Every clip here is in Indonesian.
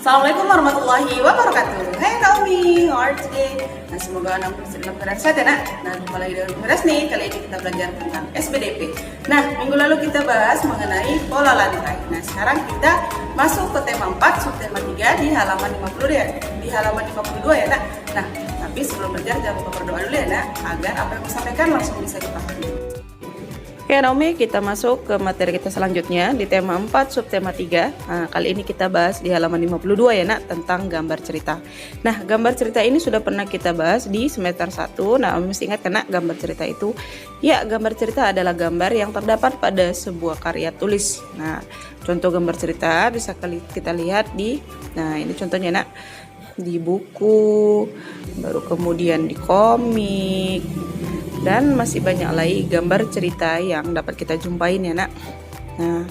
Assalamualaikum warahmatullahi wabarakatuh. Hai Naomi, how are you today? Nah, semoga Naomi bisa dalam keadaan sehat ya nak. Nah, jumpa lagi dengan Miras nih. Kali ini kita belajar tentang SPDP. Nah, minggu lalu kita bahas mengenai pola lantai. Nah, sekarang kita masuk ke tema 4, subtema 3 di halaman 50 ya. Di halaman 52 ya nak. Nah, tapi sebelum belajar jangan lupa berdoa dulu ya nak, agar apa yang aku sampaikan langsung bisa dipahami. Oke Naomi, kita masuk ke materi kita selanjutnya di tema 4 subtema 3. Nah, kali ini kita bahas di halaman 52 ya nak, tentang gambar cerita. Nah, gambar cerita ini sudah pernah kita bahas di semester 1. Nah, Naomi mesti ingat karena gambar cerita itu, ya gambar cerita adalah gambar yang terdapat pada sebuah karya tulis. Nah, contoh gambar cerita bisa kita lihat di, nah ini contohnya nak, di buku, baru kemudian di komik, dan masih banyak lagi gambar cerita yang dapat kita jumpain ya nak. Nah,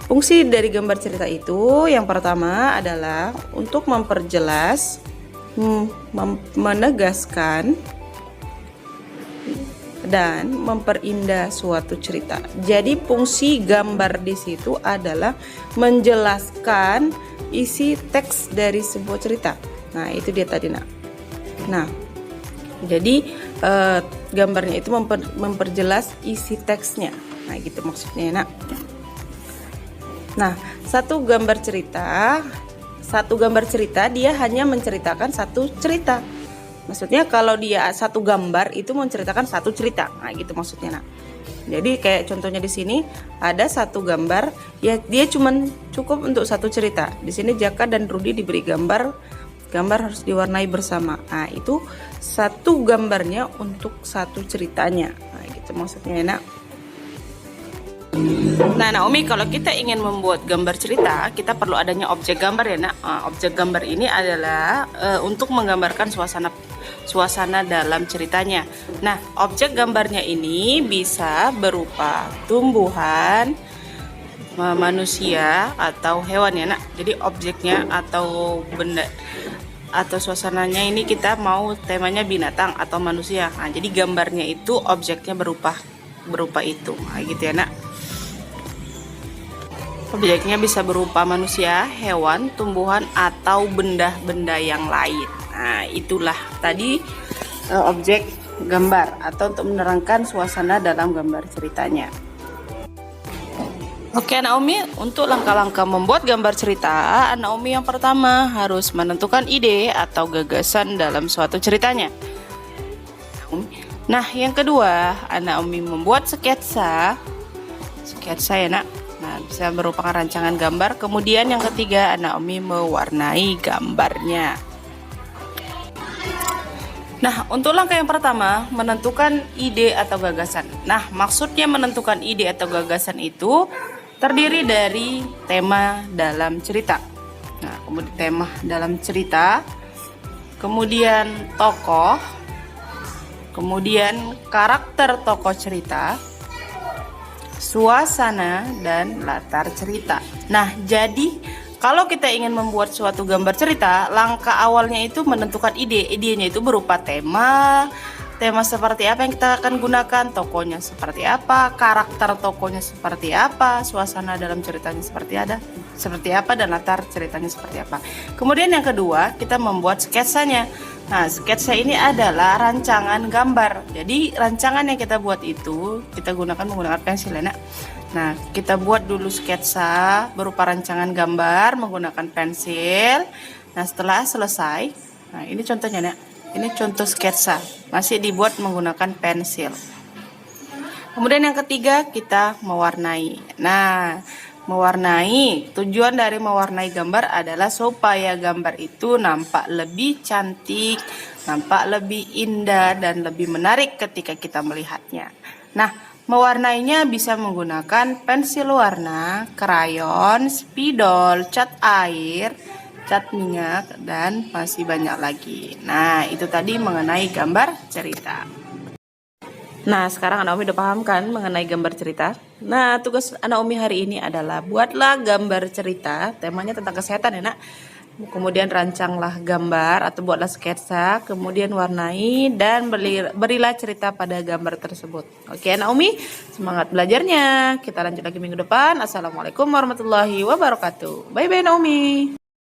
fungsi dari gambar cerita itu yang pertama adalah untuk memperjelas, menegaskan, dan memperindah suatu cerita. Jadi fungsi gambar di situ adalah menjelaskan isi teks dari sebuah cerita. Nah, itu dia tadi nak. Nah, jadi gambarnya itu memperjelas isi teksnya. Nah, gitu maksudnya nak. Nah, satu gambar cerita dia hanya menceritakan satu cerita. Maksudnya kalau dia satu gambar itu menceritakan satu cerita. Nah, gitu maksudnya nak. Jadi kayak contohnya di sini ada satu gambar, ya dia cuman cukup untuk satu cerita. Di sini Jaka dan Rudi diberi gambar harus diwarnai bersama. Nah, itu satu gambarnya untuk satu ceritanya. Nah, gitu maksudnya nak. Nah, Naomi, kalau kita ingin membuat gambar cerita, kita perlu adanya objek gambar ya nak. Objek gambar ini adalah untuk menggambarkan suasana dalam ceritanya. Nah, objek gambarnya ini bisa berupa tumbuhan, manusia, atau hewan ya nak. Jadi objeknya atau benda atau suasananya ini kita mau temanya binatang atau manusia. Nah, jadi gambarnya itu objeknya berupa itu. Nah, gitu ya nak. Objeknya bisa berupa manusia, hewan, tumbuhan, atau benda-benda yang lain. Nah, itulah tadi objek gambar atau untuk menerangkan suasana dalam gambar ceritanya. Oke Naomi, untuk langkah-langkah membuat gambar cerita, Naomi yang pertama harus menentukan ide atau gagasan dalam suatu ceritanya. Nah, yang kedua, Naomi membuat sketsa ya nak. Nah, bisa merupakan rancangan gambar. Kemudian yang ketiga, Naomi mewarnai gambarnya. Nah, untuk langkah yang pertama, menentukan ide atau gagasan. Nah, maksudnya menentukan ide atau gagasan itu terdiri dari tema dalam cerita. Nah, kemudian tema dalam cerita, kemudian tokoh, kemudian karakter tokoh cerita, suasana, dan latar cerita. Nah, jadi kalau kita ingin membuat suatu gambar cerita, langkah awalnya itu menentukan ide. Idenya itu berupa tema seperti apa yang kita akan gunakan, tokohnya seperti apa, karakter tokohnya seperti apa, suasana dalam ceritanya seperti apa, dan latar ceritanya seperti apa. Kemudian yang kedua, kita membuat sketsanya. Nah, sketsa ini adalah rancangan gambar. Jadi rancangan yang kita buat itu kita menggunakan pensil ya nak. Nah, kita buat dulu sketsa berupa rancangan gambar menggunakan pensil. Nah, setelah selesai, nah ini contohnya nak. Ini contoh sketsa, masih dibuat menggunakan pensil. Kemudian yang ketiga, kita mewarnai. Nah, tujuan dari mewarnai gambar adalah supaya gambar itu nampak lebih cantik, nampak lebih indah, dan lebih menarik ketika kita melihatnya. Nah, mewarnainya bisa menggunakan pensil warna, krayon, spidol, cat air, cat minyak, dan masih banyak lagi. Nah, itu tadi mengenai gambar cerita. Nah, sekarang Naomi udah paham kan mengenai gambar cerita. Nah, tugas Naomi hari ini adalah buatlah gambar cerita, temanya tentang kesehatan ya nak. Kemudian rancanglah gambar atau buatlah sketsa, kemudian warnai dan berilah cerita pada gambar tersebut. Oke Naomi, semangat belajarnya. Kita lanjut lagi minggu depan. Assalamualaikum warahmatullahi wabarakatuh. Bye bye Naomi.